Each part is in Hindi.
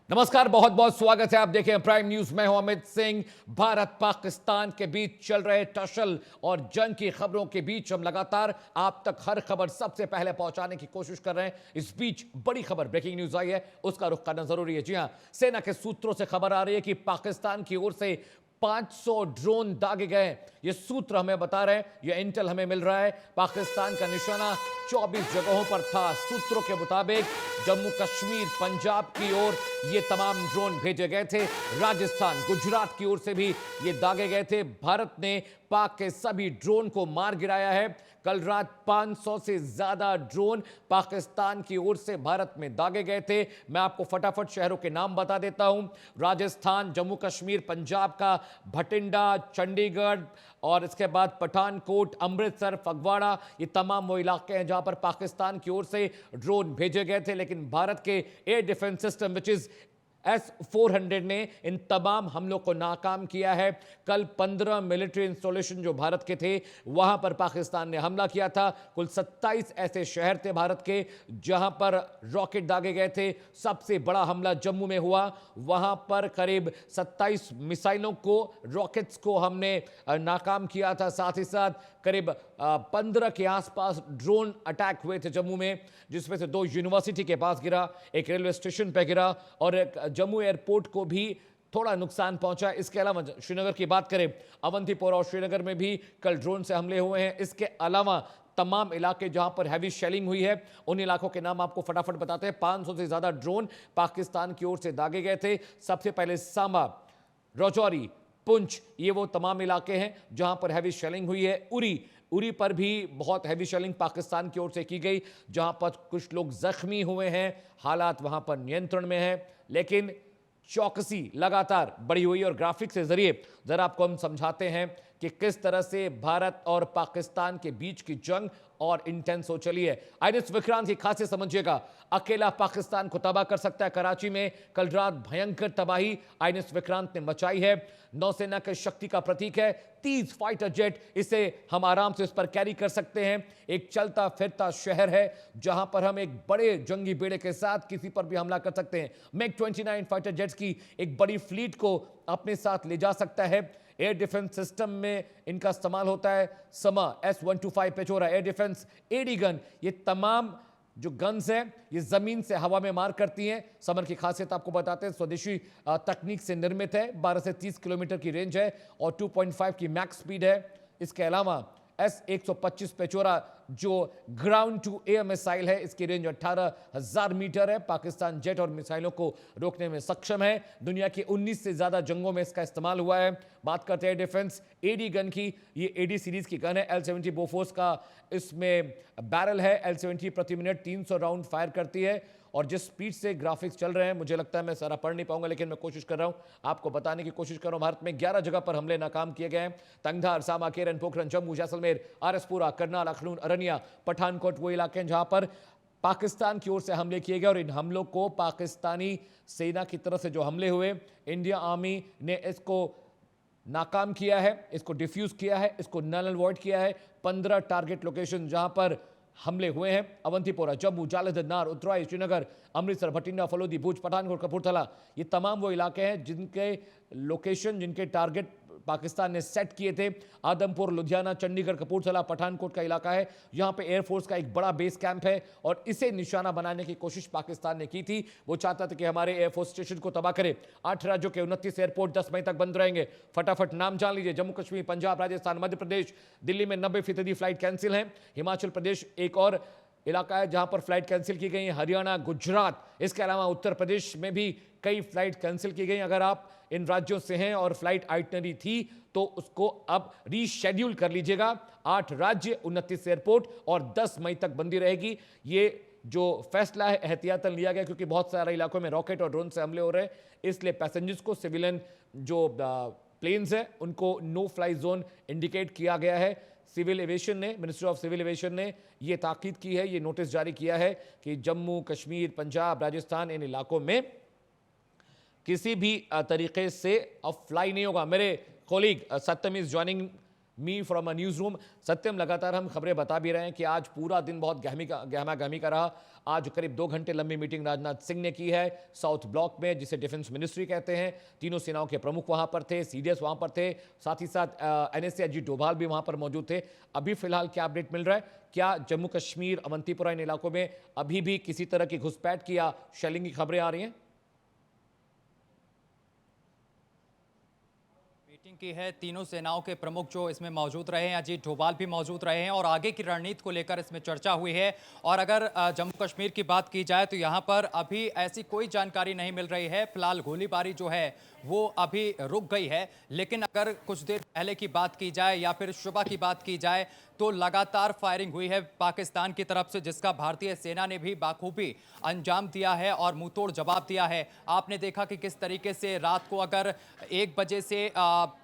नमस्कार, बहुत बहुत स्वागत है। आप देखें प्राइम न्यूज में हूं अमित सिंह। भारत पाकिस्तान के बीच चल रहे टसल और जंग की खबरों के बीच हम लगातार आप तक हर खबर सबसे पहले पहुंचाने की कोशिश कर रहे हैं। इस बीच बड़ी खबर ब्रेकिंग न्यूज आई है, उसका रुख करना जरूरी है। जी हां, सेना के सूत्रों से खबर आ रही है कि पाकिस्तान की ओर से 500 ड्रोन दागे गए। ये सूत्र हमें बता रहे हैं, ये इंटेल हमें मिल रहा है। पाकिस्तान का निशाना 24 जगहों पर था। सूत्रों के मुताबिक जम्मू कश्मीर, पंजाब की ओर ये तमाम ड्रोन भेजे गए थे। राजस्थान, गुजरात की ओर से भी ये दागे गए थे। भारत ने पाक के सभी ड्रोन को मार गिराया है। कल रात 500 से ज्यादा ड्रोन पाकिस्तान की ओर से भारत में दागे गए थे। मैं आपको फटाफट शहरों के नाम बता देता हूं। राजस्थान, जम्मू कश्मीर, पंजाब का भटिंडा, चंडीगढ़ और इसके बाद पठानकोट, अमृतसर, फगवाड़ा, ये तमाम वो इलाके हैं जहां पर पाकिस्तान की ओर से ड्रोन भेजे गए थे। लेकिन भारत के air defence system which is S-400 ने इन तमाम हमलों को नाकाम किया है। कल 15 मिलिट्री इंस्टॉलेशन जो भारत के थे वहां पर पाकिस्तान ने हमला किया था। कुल 27 ऐसे शहर थे भारत के जहां पर रॉकेट दागे गए थे। सबसे बड़ा हमला जम्मू में हुआ, वहां पर करीब 27 मिसाइलों को, रॉकेट्स को हमने नाकाम किया था। साथ ही साथ करीब 15 के आसपास ड्रोन अटैक हुए थे जम्मू में, जिसमें से 2 यूनिवर्सिटी के पास गिरा, एक रेलवे स्टेशन पर गिरा और एक जम्मू एयरपोर्ट को भी थोड़ा नुकसान पहुंचा। इसके अलावा श्रीनगर की बात करें, अवंतीपोरा और श्रीनगर में भी कल ड्रोन से हमले हुए हैं। इसके अलावा तमाम इलाके जहां पर हैवी शेलिंग हुई है, उन इलाकों के नाम आपको फटाफट बताते हैं। 500 से ज्यादा ड्रोन पाकिस्तान की ओर से दागे गए थे। सबसे पहले सांबा, राजौरी, पुंछ, ये वो तमाम इलाके हैं जहां पर हैवी शेलिंग हुई है। उरी पर भी बहुत हैवी शेलिंग पाकिस्तान की ओर से की गई, जहां पर कुछ लोग जख्मी हुए हैं। हालात वहां पर नियंत्रण में है, लेकिन चौकसी लगातार बढ़ी हुई। और ग्राफिक्स के जरिए जरा आपको हम समझाते हैं कि किस तरह से भारत और पाकिस्तान के बीच की जंग और इंटेंस हो चली है। आईएनएस विक्रांत की खासियत समझिएगा, अकेला पाकिस्तान को तबाह कर सकता है। कराची में कल रात भयंकर तबाही आईएनएस विक्रांत ने मचाई है। नौसेना की शक्ति का प्रतीक है। 30 फाइटर जेट, इसे हम आराम से उस पर कैरी कर सकते हैं। एक चलता फिरता शहर है जहां पर हम एक बड़े जंगी बेड़े के साथ किसी पर भी हमला कर सकते हैं। MiG-29 फाइटर जेट्स की एक बड़ी फ्लीट को अपने साथ ले जा सकता है। एयर डिफेंस सिस्टम में इनका इस्तेमाल होता है। समा, S-125 Pechora air defence, AD gun, ये तमाम जो गन्स हैं ये जमीन से हवा में मार करती हैं। समर की खासियत आपको बताते हैं, स्वदेशी तकनीक से निर्मित है। 12 से 30 किलोमीटर की रेंज है और 2.5 की मैक्स स्पीड है। इसके अलावा S-125 पेचोरा जो ग्राउंड टू एयर मिसाइल है, इसकी रेंज 18,000 मीटर है। पाकिस्तान जेट और मिसाइलों को रोकने में सक्षम है। दुनिया की 19 से ज्यादा जंगों में इसका इस्तेमाल हुआ है। बात करते हैं डिफेंस एडी गन की। ये एडी सीरीज की गन है। L-70 बोफोर्स का इसमें बैरल है। L-70 प्रति मिनट 300 राउंड फायर करती है। और जिस स्पीड से ग्राफिक्स चल रहे हैं, मुझे लगता है मैं सारा पढ़ नहीं पाऊंगा, लेकिन मैं कोशिश कर रहा हूं, आपको बताने की कोशिश कर रहा हूं। भारत में 11 जगह पर हमले नाकाम किए गए हैं। तंगधार, सामा, केरन, पोखरन, जम्मू, जैसलमेर, आरएसपुरा, करनाल, अखनूर, अरनिया, पठानकोट वो इलाके हैं जहां पर पाकिस्तान की ओर से हमले किए गए। और इन हमलों को पाकिस्तानी सेना की तरफ से जो हमले हुए, इंडिया आर्मी ने इसको नाकाम किया है, इसको डिफ्यूज किया है, इसको नल एंड वॉइड किया है। 15 टारगेट लोकेशन जहां पर हमले हुए हैं, अवंतीपोरा, जम्मू, जालंधर, नार, उत्तराई, श्रीनगर, अमृतसर, भटिंडा, फलोदी, भूज, पठानकोट, कपूरथला, ये तमाम वो इलाके हैं जिनके लोकेशन, जिनके टारगेट पाकिस्तान ने सेट किए थे। आदमपुर, लुधियाना, चंडीगढ़, कपूरथला, पठानकोट का इलाका है। यहां पे एयरफोर्स का एक बड़ा बेस कैंप है और इसे निशाना बनाने की कोशिश पाकिस्तान ने की थी। वो चाहता था कि हमारे एयरफोर्स स्टेशन को तबाह करे। 8 राज्यों के 29 एयरपोर्ट 10 मई तक बंद रहेंगे। फटाफट नाम जान लीजिए, जम्मू कश्मीर, पंजाब, राजस्थान, मध्य प्रदेश, दिल्ली में 90% फ्लाइट कैंसिल हैं। हिमाचल प्रदेश एक और इलाका है जहां पर फ्लाइट कैंसिल की गई है। हरियाणा, गुजरात, इसके अलावा उत्तर प्रदेश में भी कई फ्लाइट कैंसिल की गई। अगर आप इन राज्यों से हैं और फ्लाइट आइटनरी थी तो उसको अब रीशेड्यूल कर लीजिएगा। 8 राज्य, 29 एयरपोर्ट और 10 मई तक बंदी रहेगी। ये जो फैसला है एहतियातन लिया गया क्योंकि बहुत सारे इलाकों में रॉकेट और ड्रोन से हमले हो रहे हैं, इसलिए पैसेंजर्स को, सिविलियन जो प्लेन्स हैं उनको नो फ्लाई जोन इंडिकेट किया गया है। सिविल एविएशन ने, मिनिस्ट्री ऑफ सिविल एविएशन ने यह ताकीद की है, ये नोटिस जारी किया है कि जम्मू कश्मीर, पंजाब, राजस्थान, इन इलाकों में किसी भी तरीके से अब फ्लाई नहीं होगा। मेरे colleague Satyam is joining me from a newsroom. Satyam, लगातार हम खबरें बता भी रहे हैं कि आज पूरा दिन बहुत गहमा गहमी का रहा। आज करीब 2 घंटे लंबी मीटिंग राजनाथ सिंह ने की है साउथ ब्लॉक में, जिसे डिफेंस मिनिस्ट्री कहते हैं। तीनों सेनाओं के प्रमुख वहां पर थे, सीडीएस वहां पर थे, साथ ही साथ एनएसए अजीत डोभाल भी वहां पर मौजूद थे। अभी फिलहाल क्या अपडेट मिल रहा है? क्या जम्मू कश्मीर अवंतीपुरा इन इलाकों में अभी भी किसी तरह की घुसपैठ की या शेलिंग की खबरें आ रही हैं? मीटिंग की है, तीनों सेनाओं के प्रमुख जो इसमें मौजूद रहे हैं, अजीत डोभाल भी मौजूद रहे हैं और आगे की रणनीति को लेकर इसमें चर्चा हुई है। और अगर जम्मू कश्मीर की बात की जाए तो यहाँ पर अभी ऐसी कोई जानकारी नहीं मिल रही है। फिलहाल गोलीबारी जो है वो अभी रुक गई है, लेकिन अगर कुछ देर पहले की बात की जाए या फिर सुबह की बात की जाए तो लगातार फायरिंग हुई है पाकिस्तान की तरफ से, जिसका भारतीय सेना ने भी बाखूबी अंजाम दिया है और मुंहतोड़ जवाब दिया है। आपने देखा कि किस तरीके से रात को अगर 1 बजे से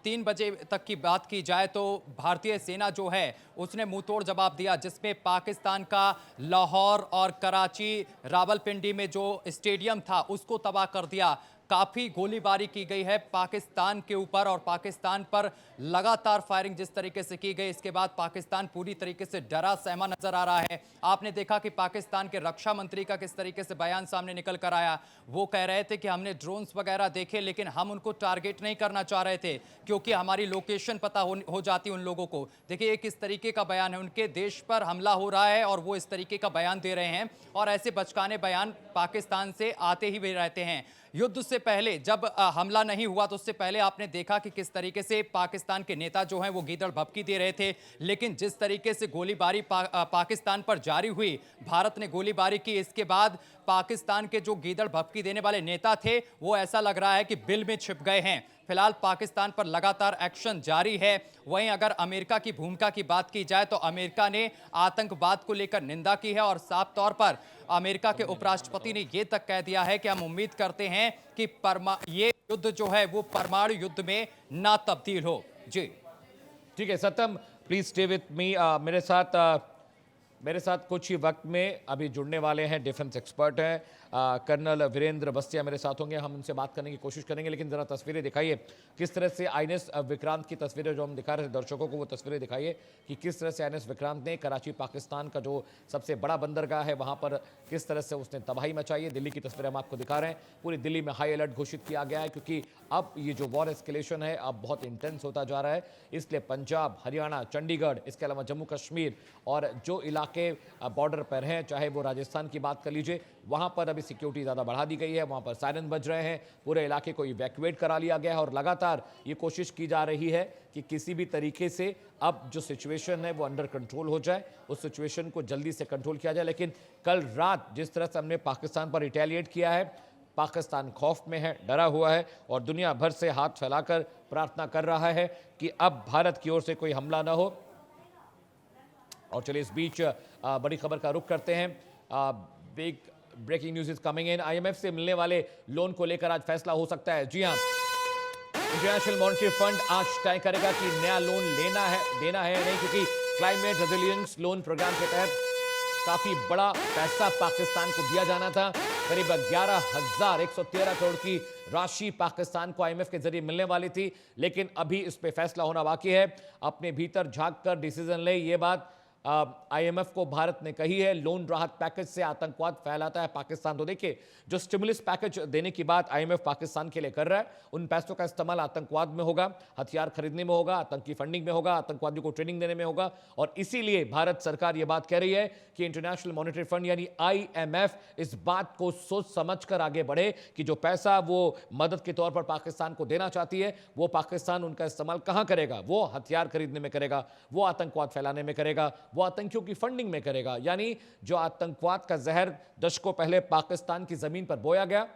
3 बजे तक की बात की जाए तो भारतीय सेना जो है उसने मुंहतोड़ जवाब दिया, जिसमें पाकिस्तान का लाहौर और कराची रावलपिंडी में जो स्टेडियम था उसको तबाह कर दिया। काफी गोलीबारी की गई है पाकिस्तान के ऊपर और पाकिस्तान पर लगातार फायरिंग जिस तरीके से की गई, इसके बाद पाकिस्तान पूरी तरीके से डरा सहमा नजर आ रहा है। आपने देखा कि पाकिस्तान के रक्षा मंत्री का किस तरीके से बयान सामने निकल कर आया। वो कह रहे थे कि हमने ड्रोन्स वगैरह देखे, लेकिन हम उनको टारगेट नहीं करना चाह रहे थे क्योंकि हमारी लोकेशन पता हो जाती उन लोगों को। देखिए ये किस तरीके का बयान है, उनके देश पर हमला हो रहा है और वो इस तरीके का बयान दे रहे हैं। और ऐसे बचकाने बयान पाकिस्तान से आते ही भी रहते हैं। युद्ध से पहले जब हमला नहीं हुआ तो उससे पहले आपने देखा कि किस तरीके से पाकिस्तान के नेता जो हैं वो गीदड़ भभकी दे रहे थे, लेकिन जिस तरीके से गोलीबारी पाकिस्तान पर जारी हुई, भारत ने गोलीबारी की, इसके बाद पाकिस्तान के जो गीदड़ भभकी देने वाले नेता थे वो ऐसा लग रहा है कि बिल में छिप गए हैं। फिलहाल पाकिस्तान पर लगातार एक्शन जारी है। वहीं अगर अमेरिका की भूमिका की बात की जाए तो अमेरिका ने आतंकवाद को लेकर निंदा की है और साफ तौर पर अमेरिका के उपराष्ट्रपति ने यह तक कह दिया है कि हम उम्मीद करते हैं कि ये युद्ध जो है वो परमाणु युद्ध में ना तब्दील हो। जी ठीक है सत्यम, प्लीज स्टे विथ मी। मेरे साथ कुछ ही वक्त में अभी जुड़ने वाले हैं डिफेंस एक्सपर्ट हैं, कर्नल वीरेंद्र बस्तिया मेरे साथ होंगे। हम उनसे बात करने की कोशिश करेंगे, लेकिन जरा तस्वीरें दिखाइए किस तरह से आईएनएस विक्रांत की तस्वीरें जो हम दिखा रहे थे दर्शकों को, वो तस्वीरें दिखाइए कि किस तरह से आईएनएस विक्रांत ने कराची पाकिस्तान का जो सबसे बड़ा बंदरगाह है वहां पर किस तरह से उसने तबाही मचाई है। दिल्ली की तस्वीरें हम आपको दिखा रहे हैं। पूरी दिल्ली में हाई अलर्ट घोषित किया गया है क्योंकि अब ये जो वॉर एस्केलेशन है अब बहुत इंटेंस होता जा रहा है। इसलिए पंजाब, हरियाणा, चंडीगढ़, इसके अलावा जम्मू कश्मीर और जो इलाके बॉर्डर पर हैं, चाहे वो राजस्थान की बात कर लीजिए, वहां पर अभी सिक्योरिटी ज़्यादा बढ़ा दी गई है। वहां पर सायरन बज रहे हैं, पूरे इलाके को इवैक्यूएट करा लिया गया है और लगातार ये कोशिश की जा रही है कि किसी भी तरीके से अब जो सिचुएशन है वो अंडर कंट्रोल हो जाए, उस सिचुएशन को जल्दी से कंट्रोल किया जाए। लेकिन कल रात जिस तरह से हमने पाकिस्तान पर रिटेलिएट किया है, पाकिस्तान खौफ में है, डरा हुआ है और दुनिया भर से हाथ फैलाकर प्रार्थना कर रहा है कि अब भारत की ओर से कोई हमला ना हो। और चलिए इस बीच बड़ी खबर का रुख करते हैं। Big breaking news is coming in. IMF से मिलने वाले लोन को लेकर आज फैसला हो सकता है। जी हां, इंटरनेशनल मॉनेटरी फंड आज तय करेगा कि नया लोन लेना है देना है नहीं, क्योंकि क्लाइमेट रेजिलियंस लोन प्रोग्राम के तहत काफी बड़ा पैसा पाकिस्तान को दिया जाना था। करीब 11,113 करोड़ की राशि पाकिस्तान को आईएमएफ के जरिए मिलने वाली थी, लेकिन अभी इस पे फैसला होना बाकी है। अपने भीतर झांक कर डिसीजन ले, ये बात आईएमएफ को भारत ने कही है। लोन राहत पैकेज से आतंकवाद फैलाता है पाकिस्तान। तो देखिए, जो स्टिमुलस पैकेज देने की बात आईएमएफ पाकिस्तान के लिए कर रहा है, उन पैसों का इस्तेमाल आतंकवाद में होगा, हथियार खरीदने में होगा, आतंकी फंडिंग में होगा, आतंकवादियों को ट्रेनिंग देने में होगा। और इसीलिए भारत सरकार यह बात कह रही है कि इंटरनेशनल मॉनेटरी फंड यानी आईएमएफ इस बात को सोच समझकर आगे बढ़े कि जो पैसा वो मदद के तौर पर पाकिस्तान को देना चाहती है, वो पाकिस्तान उनका इस्तेमाल कहां करेगा? वो हथियार खरीदने में करेगा, वो आतंकवाद फैलाने में करेगा, वो आतंकियों की फंडिंग में करेगा। यानी जो आतंकवाद का जहर दशकों पहले पाकिस्तान की जमीन पर बोया गया,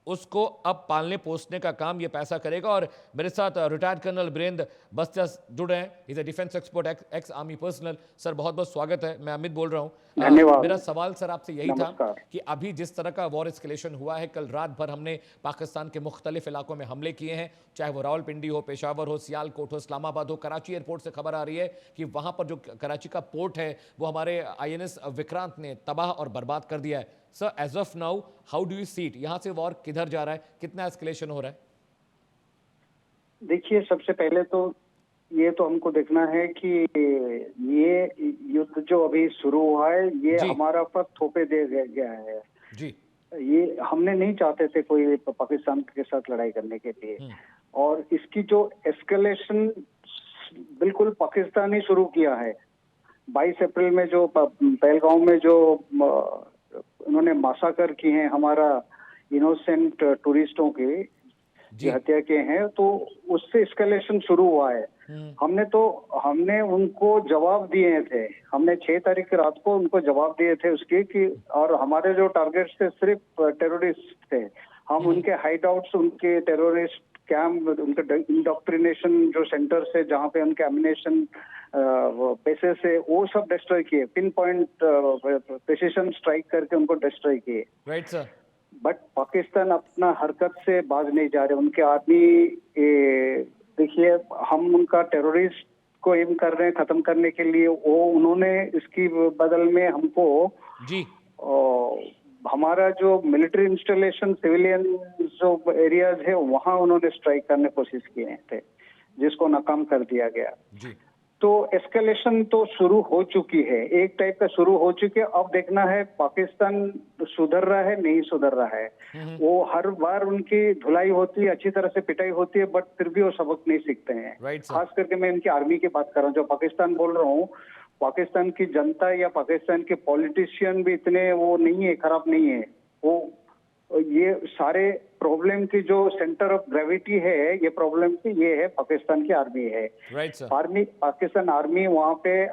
उसको अब पालने पोसने का काम ये पैसा करेगा। और मेरे साथ रिटायर्ड कर्नल वीरेंद्र बस्तिया जुड़ रहे हैं। Is a defence expert, ex army personnel. Sir बहुत बहुत स्वागत है। मैं अमित बोल रहा हूँ। धन्यवाद। मेरा सवाल सर आपसे यही था कि अभी जिस तरह का वॉर एस्केलेशन हुआ है, कल रात भर हमने पाकिस्तान के मुख्तलिफ इलाकों में हमले किए हैं, चाहे वो रावलपिंडी हो, पेशावर हो, सियालकोट हो, इस्लामाबाद हो। कराची एयरपोर्ट से खबर आ रही है कि वहां पर जो कराची का पोर्ट है वो हमारे आईएनएस विक्रांत ने तबाह और बर्बाद कर दिया है। Sir, as of now how do you see it? यहां से वॉर किधर जा रहा है, कितना एस्केलेशन हो रहा है? देखिए, सबसे पहले तो ये तो हमको देखना है कि ये युद्ध जो अभी शुरू हुआ है ये जी। हमारा पर थोपे दे गया है। जी। ये हमने नहीं चाहते थे कोई पाकिस्तान के साथ लड़ाई करने के लिए, और इसकी जो एस्केलेशन बिल्कुल पाकिस्तान ही शुरू किया है। 22 अप्रैल में जो पहलगांव में जो उन्होंने मासाकर की हैं हमारा इनोसेंट टूरिस्टों की जी। की हत्या किए हैं, तो उससे एस्केलेशन शुरू हुआ है। हमने उनको जवाब दिए थे। हमने 6 तारीख की रात को उनको जवाब दिए थे उसके कि, और हमारे जो टारगेट्स थे सिर्फ टेररिस्ट थे। हम उनके हाइड आउट्स, उनके टेररिस्ट कैंप, उनके इंडोक्ट्रिनेशन जो सेंटर्स है जहाँ पे उनके एमिनेशन बेसेस है वो सब डिस्ट्रॉय किए। पिन पॉइंट प्रिसिशन स्ट्राइक करके उनको डिस्ट्रॉय किए। Right sir. बट पाकिस्तान अपना हरकत से बाज नहीं जा रहे। उनके आर्मी, देखिए, हम उनका टेररिस्ट को एम कर रहे हैं खत्म करने के लिए। वो उन्होंने इसकी बदल में हमको जी। हमारा जो मिलिट्री इंस्टॉलेशन, सिविलियन जो एरियाज है वहां उन्होंने स्ट्राइक करने की कोशिश किए थे, जिसको नाकाम कर दिया गया। जी। तो एस्केलेशन तो शुरू हो चुकी है, एक टाइप का शुरू हो चुकी है। अब देखना है पाकिस्तान सुधर रहा है नहीं सुधर रहा है। वो हर बार उनकी धुलाई होती है, अच्छी तरह से पिटाई होती है, बट फिर भी वो सबक नहीं सीखते हैं। Right sir. खास करके मैं इनकी आर्मी की बात कर रहा हूँ। जो पाकिस्तान बोल रहा हूँ, पाकिस्तान की जनता या पाकिस्तान के पॉलिटिशियन भी इतने वो नहीं है, खराब नहीं है। वो ये सारे प्रॉब्लम की जो सेंटर ऑफ ग्रेविटी है, ये प्रॉब्लम की ये है पाकिस्तान की आर्मी है। Right sir. Army, Pakistan army वहाँ पे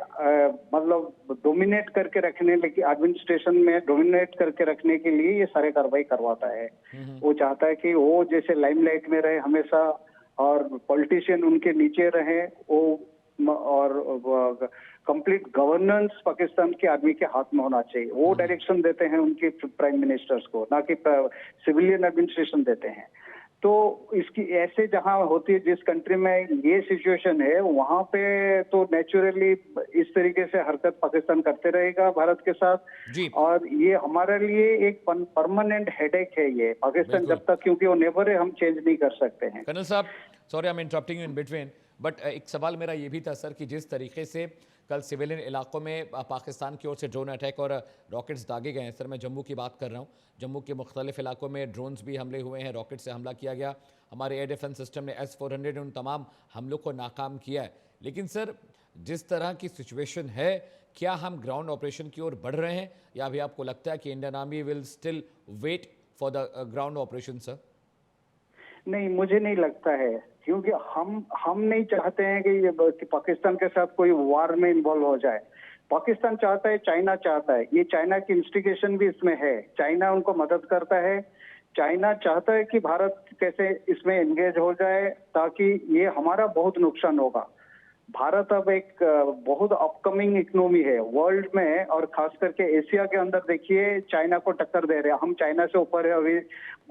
मतलब डोमिनेट करके रखने, लेकिन एडमिनिस्ट्रेशन में डोमिनेट करके रखने के लिए ये सारे कार्रवाई करवाता है। वो चाहता है कि वो जैसे लाइमलाइट में रहे हमेशा, और पॉलिटिशियन उनके नीचे रहे, और कंप्लीट गवर्नेंस पाकिस्तान की आर्मी के हाथ में होना चाहिए। वो डायरेक्शन देते हैं उनके प्राइम मिनिस्टर्स को, ना कि सिविलियन एडमिनिस्ट्रेशन देते हैं। तो इसकी ऐसे जहां होती है, जिस कंट्री में ये सिचुएशन है, वहां पे तो नेचुरली इस तरीके से हरकत पाकिस्तान करते रहेगा भारत के साथ। जी। और ये हमारे लिए एक परमानेंट हेडेक है ये पाकिस्तान, जब तक, क्योंकि वो नेबर है, हम चेंज नहीं कर सकते हैं। कर्नल साहब, sorry I am interrupting you in between, but एक सवाल मेरा ये भी था सर कि जिस तरीके से कल सिविलियन इलाकों में पाकिस्तान की ओर से ड्रोन अटैक और रॉकेट्स दागे गए हैं, सर मैं जम्मू की बात कर रहा हूँ, जम्मू के मुख्तलिफ इलाकों में ड्रोन्स भी हमले हुए हैं, रॉकेट से हमला किया गया, हमारे एयर डिफेंस सिस्टम ने S-400 उन तमाम हमलों को नाकाम किया है। लेकिन सर जिस तरह की सिचुएशन है, क्या हम ग्राउंड ऑपरेशन की ओर बढ़ रहे हैं, या अभी आपको लगता है कि Indian army will still wait for the ground operation sir? नहीं, मुझे नहीं लगता है, क्योंकि हम नहीं चाहते हैं कि पाकिस्तान के साथ कोई वार में इन्वॉल्व हो जाए। पाकिस्तान चाहता है, चाइना चाहता है, ये चाइना की इंस्टिगेशन भी इसमें है। चाइना उनको मदद करता है। चाइना चाहता है कि भारत कैसे इसमें एंगेज हो जाए, ताकि ये हमारा बहुत नुकसान होगा। भारत अब एक बहुत अपकमिंग इकोनॉमी है वर्ल्ड में, और खास करके एशिया के अंदर देखिए चाइना को टक्कर दे रहे हैं। हम चाइना से ऊपर है अभी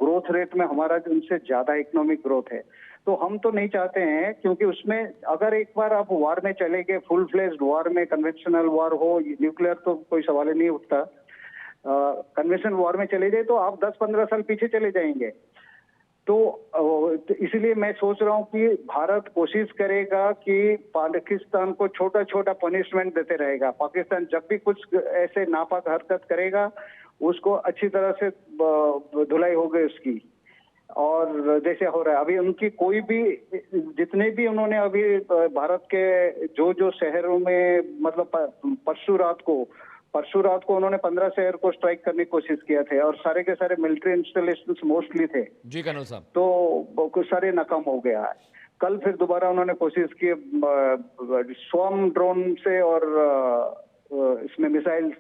ग्रोथ रेट में, हमारा उनसे ज्यादा इकोनॉमिक ग्रोथ है। तो हम तो नहीं चाहते हैं, क्योंकि उसमें अगर एक बार आप वार में चले गए, फुल फ्लेज्ड वार में, कन्वेंशनल वार हो, न्यूक्लियर तो कोई सवाल ही नहीं उठता, कन्वेंशनल वार में चले गए तो आप 10-15 साल पीछे चले जाएंगे। तो इसलिए मैं सोच रहा हूं कि भारत कोशिश करेगा कि पाकिस्तान को छोटा छोटा पनिशमेंट देते रहेगा। पाकिस्तान जब भी कुछ ऐसे नापाक हरकत करेगा, उसको अच्छी तरह से धुलाई हो गई उसकी। और जैसे हो रहा है अभी, उनकी कोई भी, जितने भी उन्होंने अभी भारत के जो शहरों में, मतलब परसों रात को उन्होंने 15 शहर को स्ट्राइक करने की कोशिश किया थे, और सारे के सारे मिलिट्री इंस्टॉलेशन मोस्टली थे। जी कर्नल साहब। तो कुछ सारे नाकाम हो गया है। कल फिर दोबारा उन्होंने कोशिश की स्वॉर्म ड्रोन से और इसमें मिसाइल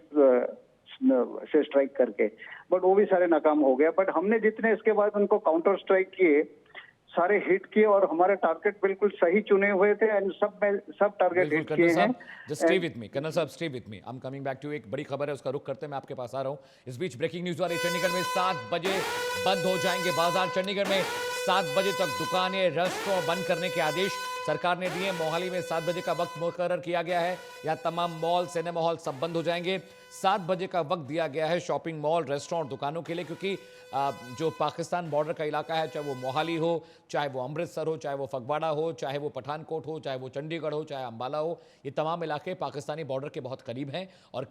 से स्ट्राइक करके, बट वो भी सारे नाकाम हो गया। बट हमने जितने इसके बाद उनको काउंटर स्ट्राइक किए, सारे हिट किए, और हमारे टारगेट बिल्कुल सही चुने हुए थे, एंड सब टारगेट हिट किए हैं। Just stay with me colonel साहब, stay with me, I am coming back to. एक बड़ी खबर है, उसका रुख करते हैं, मैं आपके पास आ रहा हूं। इस बीच ब्रेकिंग न्यूज आ रही है, चंडीगढ़ में 7 बजे बंद हो जाएंगे बाजार। चंडीगढ़ में 7 बजे तक दुकानें, रेस्टोरेंट बंद करने के आदेश सरकार ने दिए। मोहाली में 7 बजे का वक्त मुकर्रर किया गया है। यहाँ तमाम मॉल, सिनेमा हॉल सब बंद हो जाएंगे। 7 बजे का वक्त दिया गया है शॉपिंग मॉल, रेस्टोरेंट, दुकानों के लिए, क्योंकि जो पाकिस्तान बॉर्डर का इलाका है, चाहे वो मोहाली हो, चाहे वो अमृतसर हो, चाहे वो फगवाड़ा हो, चाहे वो पठानकोट हो, चाहे वो चंडीगढ़ हो, चाहे अंबाला हो, ये तमाम इलाके पाकिस्तानी बॉर्डर के बहुत करीब हैं। और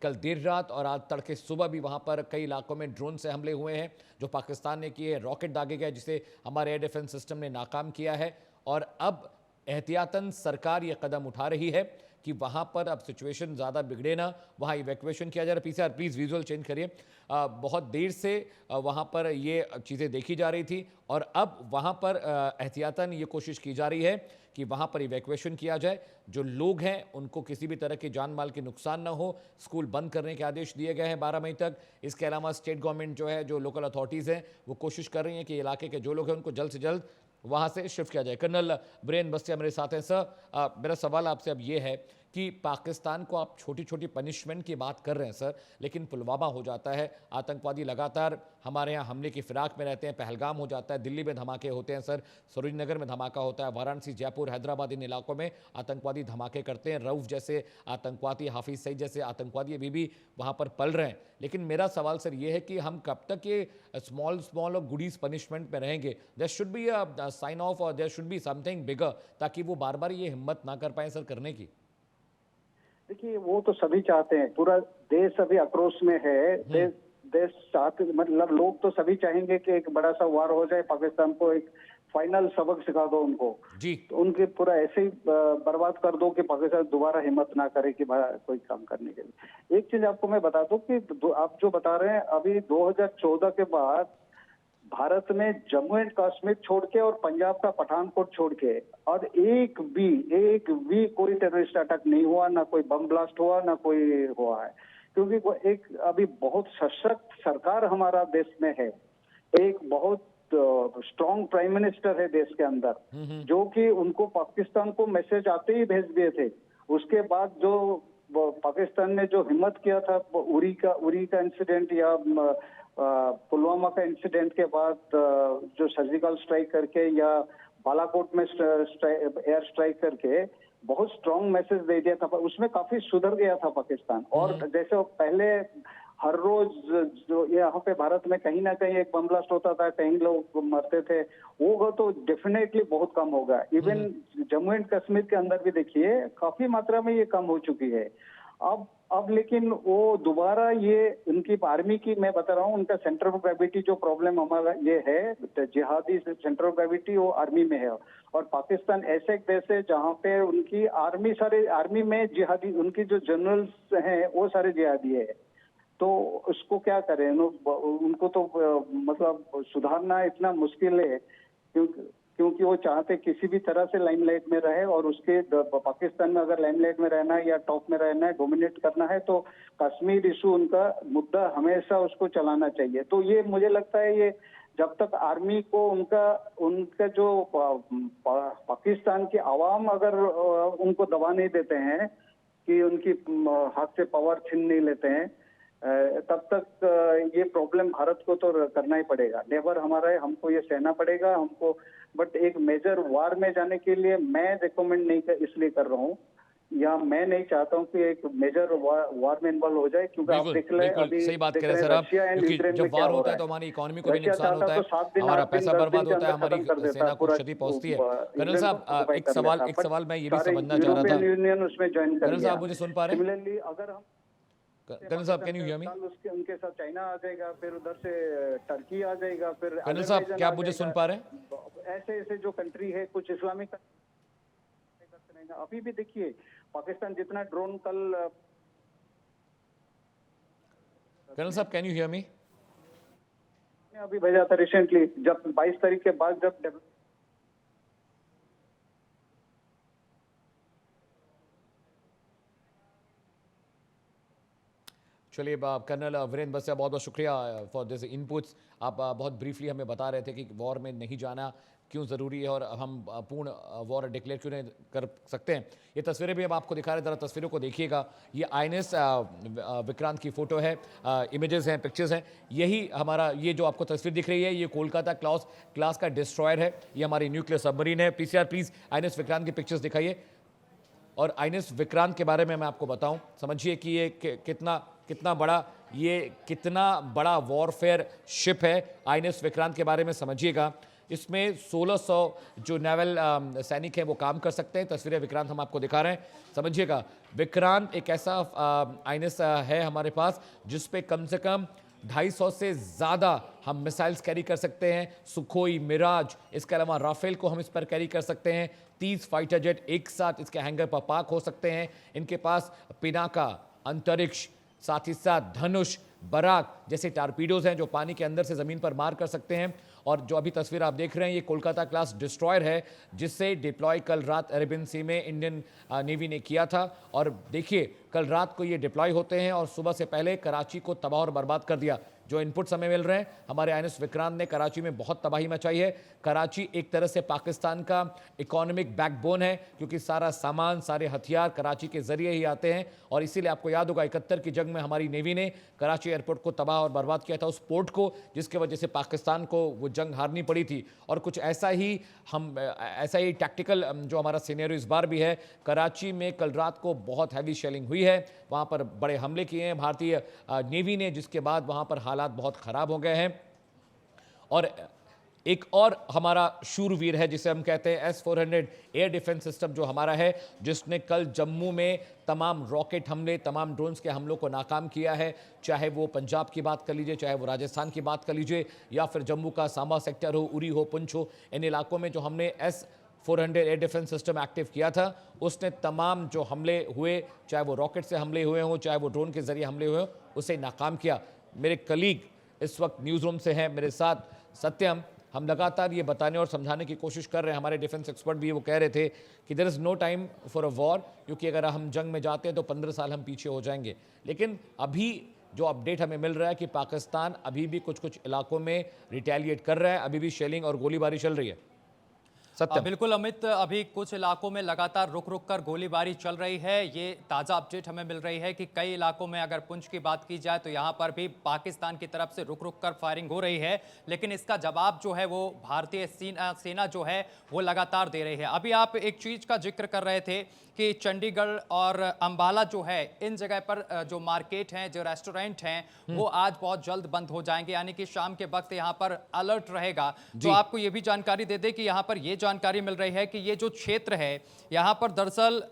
कल देर रात और आज तड़के सुबह भी वहां पर कई इलाकों में ड्रोन से हमले हुए हैं जो पाकिस्तान ने किए। रॉकेट दागे गए जिसे हमारे एयर डिफेंस सिस्टम ने नाकाम किया है। और अब एहतियातन सरकार ये कदम उठा रही है कि वहां पर अब सिचुएशन ज़्यादा बिगड़े ना, वहां इवैक्यूएशन किया जा रहा है। पीसीआर प्लीज़ विजुअल चेंज करिए। बहुत देर से वहां पर ये चीज़ें देखी जा रही थी और अब वहां पर एहतियातन ये कोशिश की जा रही है कि वहां पर इवैक्यूएशन किया जाए। जो लोग हैं उनको किसी भी तरह की जान माल के नुकसान ना हो। स्कूल बंद करने के आदेश दिए गए हैं 12 मई तक। इसके अलावा स्टेट गवर्नमेंट जो है, जो लोकल अथॉरिटीज़ हैं, वो कोशिश कर रही हैं कि इलाके के जो लोग हैं उनको जल्द से जल्द वहां से शिफ्ट किया जाए। कर्नल ब्रेन बस्तिया मेरे साथ हैं। सर, मेरा सवाल आपसे अब ये है कि पाकिस्तान को आप छोटी छोटी पनिशमेंट की बात कर रहे हैं सर, लेकिन पुलवामा हो जाता है, आतंकवादी लगातार हमारे यहाँ हमले की फिराक में रहते हैं, पहलगाम हो जाता है, दिल्ली में धमाके होते हैं सर, सरोजनगर में धमाका होता है, वाराणसी, जयपुर, हैदराबाद, इन इलाकों में आतंकवादी धमाके करते हैं। रऊफ जैसे आतंकवादी, हाफिज सईद जैसे आतंकवादी अभी भी वहाँ पर पल रहे हैं। लेकिन मेरा सवाल सर ये है कि हम कब तक ये स्मॉल स्मॉल और गुडीज पनिशमेंट में रहेंगे? There should be a sign of और there should be something bigger, ताकि वो बार बार ये हिम्मत ना कर पाए सर करने की। देखिए, वो तो सभी चाहते हैं, पूरा देश अभी आक्रोश में है। देश चाहते, मतलब लोग तो सभी चाहेंगे कि एक बड़ा सा वार हो जाए, पाकिस्तान को एक फाइनल सबक सिखा दो उनको। जी, तो उनके पूरा ऐसे ही बर्बाद कर दो कि पाकिस्तान दोबारा हिम्मत ना करे कि कोई काम करने के लिए। एक चीज आपको मैं बता दूं कि आप जो बता रहे हैं, अभी 2014 के बाद भारत में जम्मू एंड कश्मीर छोड़ के और पंजाब का पठानकोट छोड़ के और एक भी कोई टेररिस्ट अटैक नहीं हुआ, ना कोई बम ब्लास्ट हुआ, ना कोई हुआ है। क्योंकि वो एक अभी बहुत सशक्त सरकार हमारा देश में है। एक बहुत स्ट्रॉन्ग प्राइम मिनिस्टर है देश के अंदर, जो कि उनको पाकिस्तान को मैसेज आते ही भेज दिए थे। उसके बाद जो पाकिस्तान ने जो हिम्मत किया था, उरी का इंसिडेंट या पुलवामा का इंसिडेंट के बाद जो सर्जिकल स्ट्राइक करके या बालाकोट में एयर स्ट्राइक करके बहुत स्ट्रॉन्ग मैसेज दे दिया था, उसमें काफी सुधर गया था पाकिस्तान। और जैसे पहले हर रोज जो यहाँ पे भारत में कहीं ना कहीं एक बम ब्लास्ट होता था, कहीं लोग मरते थे, वो तो डेफिनेटली बहुत कम होगा। इवन जम्मू एंड कश्मीर के अंदर भी देखिए काफी मात्रा में ये कम हो चुकी है। अब लेकिन वो दोबारा ये उनकी आर्मी की, मैं बता रहा हूँ, उनका सेंटर ऑफ ग्रेविटी जो प्रॉब्लम हमारा ये है, जिहादी सेंटर ऑफ ग्रेविटी वो आर्मी में है। और पाकिस्तान ऐसे एक देश है जहाँ पे उनकी आर्मी में जिहादी, उनकी जो जनरल्स हैं वो सारे जिहादी है। तो उसको क्या करें, उनको तो मतलब सुधारना इतना मुश्किल है, क्योंकि वो चाहते किसी भी तरह से लाइमलाइट में रहे। और उसके पाकिस्तान में अगर लाइमलाइट में रहना है या टॉप में रहना है, डोमिनेट करना है, तो कश्मीर इशू उनका मुद्दा हमेशा उसको चलाना चाहिए। तो ये मुझे लगता है, ये जब तक आर्मी को उनका जो पाकिस्तान की आवाम अगर उनको दबा नहीं देते हैं, कि उनकी हाथ से पावर छीन नहीं लेते हैं, तब तक ये प्रॉब्लम भारत को तो करना ही पड़ेगा। नेबर हमारा है, हमको ये सहना पड़ेगा हमको। बट एक मेजर वार में जाने के लिए मैं रिकमेंड नहीं इसलिए कर रहा हूँ, या मैं नहीं चाहता हूँ कि एक मेजर वार में इन्वॉल्व हो जाए। क्योंकि आप देख ले, बिल्कुल अभी सही बात देख कर रहे रहे हैं हैं सर आप, रशिया एंड क्योंकि यूक्रेन में जब क्या वार हो होता रहा है है। तो हमारी इकोनॉमी को भी रशिया नुकसान चाहता होता तो है, 7 दिन, हमारा 8 दिन, पैसा 10 दिन बर्बाद के होता है, अंदर हमारी खत्म कर देता, सेना को पूरा क्षति पहुंचती है। कर्नल साहब, एक सवाल मैं ये भी समझना चाह रहा था। यूनियन उसमें ज्वाइन कर कर्नल लिया। साहब मुझे सुन पा रहे हैं? सिमिलरली अगर हम कर्नल साहब, कैन यू हियर मी? कल उसके उनके साथ चाइना आ जाएगा, फिर उधर से टर्की आ जाएगा, फिर कर्नल साहब, अजरबैजान क्या आ आप मुझे सुन जाएगा। पा रहे हैं? ऐसे ऐसे जो कंट्री है, कुछ इस्लामिक करते रहेगा। अभी भी देखिए पाकिस्तान जितना ड्रोन कल कर्नल साहब, कैन यू हियर मी? अभी भेजा था रिसेंटली, जब 22 तारीख के बाद जब चलिए कर्नल वीरेंद्र बसिया, बहुत बहुत शुक्रिया फॉर दिस इनपुट्स। आप बहुत ब्रीफली हमें बता रहे थे कि वॉर में नहीं जाना क्यों ज़रूरी है और हम पूर्ण वॉर डिक्लेयर क्यों नहीं कर सकते हैं। ये तस्वीरें भी हम आपको दिखा रहे हैं, ज़रा तस्वीरों को देखिएगा। ये आईएनएस विक्रांत की फ़ोटो है, इमेजेस हैं, पिक्चर्स हैं। यही हमारा ये जो आपको तस्वीर दिख रही है, ये कोलकाता क्लास का डिस्ट्रॉयर है। ये हमारी न्यूक्लियर सबमरीन है। पीसीआर प्लीज़ आईएनएस विक्रांत की पिक्चर्स दिखाइए। और आईएनएस विक्रांत के बारे में मैं आपको बताऊं, समझिए कि ये कितना बड़ा वॉरफेयर शिप है। आईएनएस विक्रांत के बारे में समझिएगा। इसमें 1600 जो नेवल सैनिक हैं वो काम कर सकते हैं। तस्वीरें विक्रांत हम आपको दिखा रहे हैं, समझिएगा। विक्रांत एक ऐसा आईएनएस है हमारे पास जिस पे कम से कम 250 से ज़्यादा हम मिसाइल्स कैरी कर सकते हैं। सुखोई, मिराज, इसके अलावा राफेल को हम इस पर कैरी कर सकते हैं। 30 फाइटर जेट एक साथ इसके हैंगर पर पार्क हो सकते हैं। इनके पास पिनाका, अंतरिक्ष, साथ ही साथ धनुष, बराक जैसे टारपीडोज हैं जो पानी के अंदर से ज़मीन पर मार कर सकते हैं। और जो अभी तस्वीर आप देख रहे हैं, ये कोलकाता क्लास डिस्ट्रॉयर है जिससे डिप्लॉय कल रात अरेबियन सी में इंडियन नेवी ने किया था। और देखिए, कल रात को ये डिप्लॉय होते हैं और सुबह से पहले कराची को तबाह और बर्बाद कर दिया। जो इनपुट्स हमें मिल रहे हैं, हमारे आईएनएस विक्रांत ने कराची में बहुत तबाही मचाई है। कराची एक तरह से पाकिस्तान का इकोनॉमिक बैकबोन है क्योंकि सारा सामान, सारे हथियार कराची के जरिए ही आते हैं। और इसीलिए आपको याद होगा 71 की जंग में हमारी नेवी ने कराची एयरपोर्ट को तबाह और बर्बाद किया था, उस पोर्ट को, जिसकी वजह से पाकिस्तान को वो जंग हारनी पड़ी थी। और कुछ ऐसा ही टैक्टिकल जो हमारा सिनेरियो इस बार भी है। कराची में कल रात को बहुत हैवी शेलिंग हुई है, वहाँ पर बड़े हमले किए हैं भारतीय नेवी ने, जिसके बाद वहाँ पर हालात बहुत ख़राब हो गए हैं। और एक और हमारा शूरवीर है जिसे हम कहते हैं S-400 एयर डिफेंस सिस्टम जो हमारा है, जिसने कल जम्मू में तमाम रॉकेट हमले, तमाम ड्रोन्स के हमलों को नाकाम किया है। चाहे वो पंजाब की बात कर लीजिए, चाहे वो राजस्थान की बात कर लीजिए, या फिर जम्मू का सांबा सेक्टर हो, उरी हो, पुंछ हो, इन इलाकों में जो हमने S-400 air defence system active किया था, उसने तमाम जो हमले हुए, चाहे वो रॉकेट से हमले हुए हों, चाहे वो ड्रोन के जरिए हमले हुए हों, उसे नाकाम किया। मेरे कलीग इस वक्त न्यूज़ रूम से हैं मेरे साथ, सत्यम। हम लगातार ये बताने और समझाने की कोशिश कर रहे हैं, हमारे डिफेंस एक्सपर्ट भी वो कह रहे थे कि there is no time for a war, क्योंकि अगर हम जंग में जाते हैं तो 15 साल हम पीछे हो जाएंगे। लेकिन अभी जो अपडेट हमें मिल रहा है कि पाकिस्तान अभी भी कुछ इलाकों में रिटेलिएट कर रहा है, अभी भी शेलिंग और गोलीबारी चल रही है। बिल्कुल अमित, अभी कुछ इलाकों में लगातार रुक रुक कर गोलीबारी चल रही है। ये ताज़ा अपडेट हमें मिल रही है कि कई इलाकों में, अगर पुंछ की बात की जाए तो यहाँ पर भी पाकिस्तान की तरफ से रुक रुक कर फायरिंग हो रही है, लेकिन इसका जवाब जो है वो भारतीय सेना जो है वो लगातार दे रही है। अभी आप एक चीज़ का जिक्र कर रहे थे कि चंडीगढ़ और अंबाला जो है, इन जगह पर जो मार्केट हैं, जो रेस्टोरेंट हैं, वो आज बहुत जल्द बंद हो जाएंगे, यानी कि शाम के वक्त यहाँ पर अलर्ट रहेगा। तो आपको ये भी जानकारी दे दें कि यहाँ पर ये जानकारी मिल रही है कि ये जो क्षेत्र है, यहाँ पर दरअसल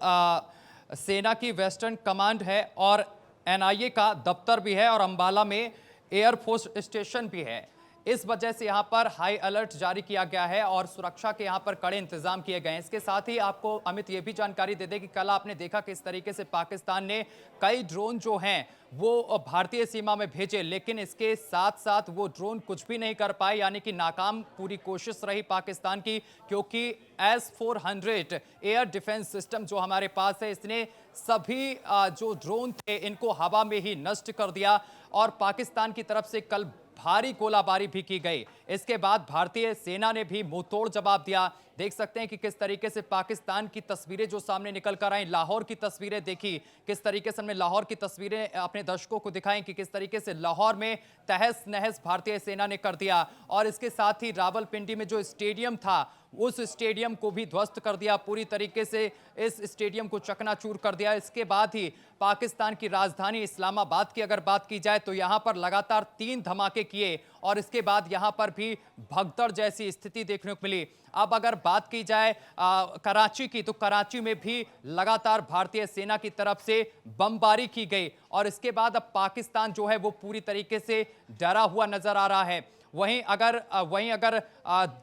सेना की वेस्टर्न कमांड है और NIA का दफ्तर भी है और अंबाला में एयरफोर्स स्टेशन भी है। इस वजह से यहाँ पर हाई अलर्ट जारी किया गया है और सुरक्षा के यहाँ पर कड़े इंतजाम किए गए हैं। इसके साथ ही आपको अमित ये भी जानकारी दे दें कि कल आपने देखा किस तरीके से पाकिस्तान ने कई ड्रोन जो हैं वो भारतीय सीमा में भेजे, लेकिन इसके साथ साथ वो ड्रोन कुछ भी नहीं कर पाए, यानी कि नाकाम पूरी कोशिश रही पाकिस्तान की, क्योंकि S-400 एयर डिफेंस सिस्टम जो हमारे पास है, इसने सभी जो ड्रोन थे इनको हवा में ही नष्ट कर दिया और पाकिस्तान की तरफ से कल भारी गोलाबारी भी की गई। इसके बाद भारतीय सेना ने भी मुंहतोड़ जवाब दिया। देख सकते हैं कि किस तरीके से पाकिस्तान की तस्वीरें जो सामने निकल कर आई, लाहौर की तस्वीरें देखी, किस तरीके से हमने लाहौर की तस्वीरें अपने दर्शकों को दिखाई कि किस तरीके से लाहौर में तहस नहस भारतीय सेना ने कर दिया। और इसके साथ ही रावलपिंडी में जो स्टेडियम था, उस स्टेडियम को भी ध्वस्त कर दिया, पूरी तरीके से इस स्टेडियम को चकनाचूर कर दिया। इसके बाद ही पाकिस्तान की राजधानी इस्लामाबाद की अगर बात की जाए तो यहां पर लगातार 3 धमाके किए और इसके बाद यहां पर भी भगदड़ जैसी स्थिति देखने को मिली। अब अगर बात की जाए कराची की, तो कराची में भी लगातार भारतीय सेना की तरफ से बमबारी की गई और इसके बाद अब पाकिस्तान जो है वो पूरी तरीके से डरा हुआ नजर आ रहा है। वहीं अगर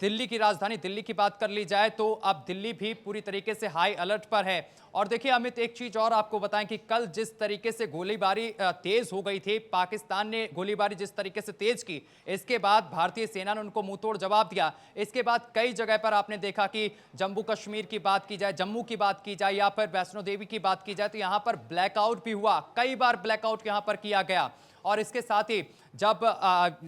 दिल्ली की राजधानी दिल्ली की बात कर ली जाए तो अब दिल्ली भी पूरी तरीके से हाई अलर्ट पर है। और देखिए अमित, एक चीज और आपको बताएं कि कल जिस तरीके से गोलीबारी तेज हो गई थी, पाकिस्तान ने गोलीबारी जिस तरीके से तेज की, इसके बाद भारतीय सेना ने उनको मुंहतोड़ जवाब दिया। इसके बाद कई जगह पर आपने देखा कि जम्मू कश्मीर की बात की जाए, जम्मू की बात की जाए या फिर वैष्णो देवी की बात की जाए तो यहां पर ब्लैकआउट भी हुआ, कई बार ब्लैकआउट यहां पर किया गया। और इसके साथ ही जब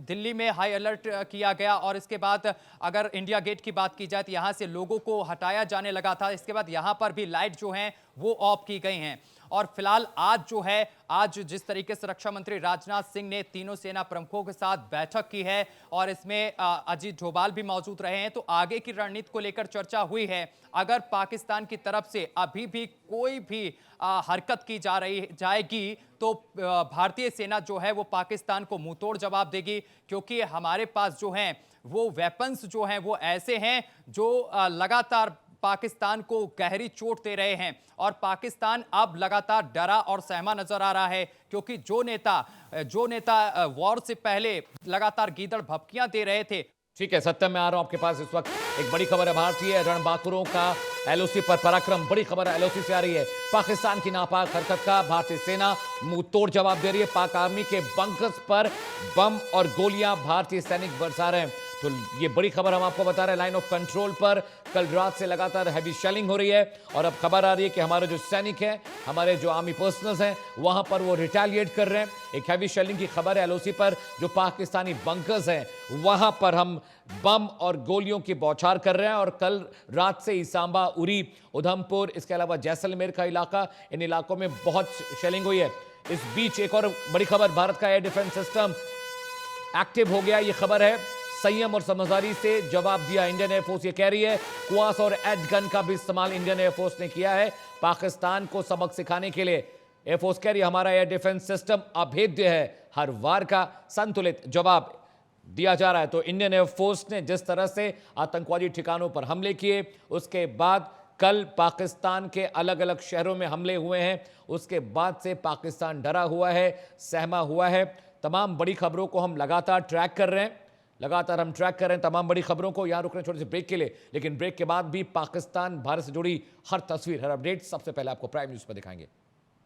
दिल्ली में हाई अलर्ट किया गया और इसके बाद अगर इंडिया गेट की बात की जाए तो यहां से लोगों को हटाया जाने लगा था। इसके बाद यहां पर भी लाइट जो हैं वो ऑफ की गई हैं। और फिलहाल आज जिस तरीके से रक्षा मंत्री राजनाथ सिंह ने तीनों सेना प्रमुखों के साथ बैठक की है और इसमें अजीत डोभाल भी मौजूद रहे हैं, तो आगे की रणनीति को लेकर चर्चा हुई है। अगर पाकिस्तान की तरफ से अभी भी कोई भी हरकत की जाएगी तो भारतीय सेना जो है वो पाकिस्तान को मुंहतोड़ जवाब देगी, क्योंकि हमारे पास जो हैं वो वेपन्स जो हैं वो ऐसे हैं जो लगातार पाकिस्तान को गहरी चोट दे रहे हैं। और पाकिस्तान अब लगातार डरा और सहमा नजर आ रहा है, क्योंकि जो नेता वॉर से पहले लगातार गीदड़ भभकियां दे रहे थे। ठीक है सत्यम, मैं आ रहा हूं आपके पास। इस वक्त एक बड़ी खबर है, भारतीय रणबांकुरों का एलओसी पर पराक्रम। बड़ी खबर एलओसी से आ रही है, पाकिस्तान की नापाक हरकत का भारतीय सेना मुंह तोड़ जवाब दे रही है। पाक आर्मी के बंकर्स पर बम और गोलियां भारतीय सैनिक बरसा रहे हैं। तो ये बड़ी खबर हम आपको बता रहे हैं। लाइन ऑफ कंट्रोल पर कल रात से लगातार हैवी शेलिंग हो रही है और अब खबर आ रही है कि हमारे जो सैनिक हैं, हमारे जो आर्मी पर्सनल्स हैं, वहां पर वो रिटेलिएट कर रहे हैं। एक हैवी शेलिंग की खबर है एलओसी पर। जो पाकिस्तानी बंकर्स हैं वहां पर हम बम और गोलियों की बौछार कर रहे हैं। और कल रात से ही सांबा, उरी, उधमपुर, इसके अलावा जैसलमेर का इलाका, इन इलाकों में बहुत शेलिंग हुई है। इस बीच एक और बड़ी खबर, भारत का एयर डिफेंस सिस्टम एक्टिव हो गया। ये खबर है, संयम और समझदारी से जवाब दिया इंडियन एयरफोर्स। ये कह रही है क्वास और एड गन का भी इस्तेमाल इंडियन एयरफोर्स ने किया है पाकिस्तान को सबक सिखाने के लिए। एयरफोर्स कह रही है हमारा एयर डिफेंस सिस्टम अभेद्य है, हर वार का संतुलित जवाब दिया जा रहा है। तो इंडियन एयरफोर्स ने जिस तरह से आतंकवादी ठिकानों पर हमले किए, उसके बाद कल पाकिस्तान के अलग अलग शहरों में हमले हुए हैं, उसके बाद से पाकिस्तान डरा हुआ है, सहमा हुआ है। तमाम बड़ी खबरों को हम लगातार ट्रैक कर रहे हैं, तमाम बड़ी खबरों को। यहां रुक रहे हैं छोटे से ब्रेक के लिए, लेकिन ब्रेक के बाद भी पाकिस्तान भारत से जुड़ी हर तस्वीर, हर अपडेट सबसे पहले आपको प्राइम न्यूज पर दिखाएंगे।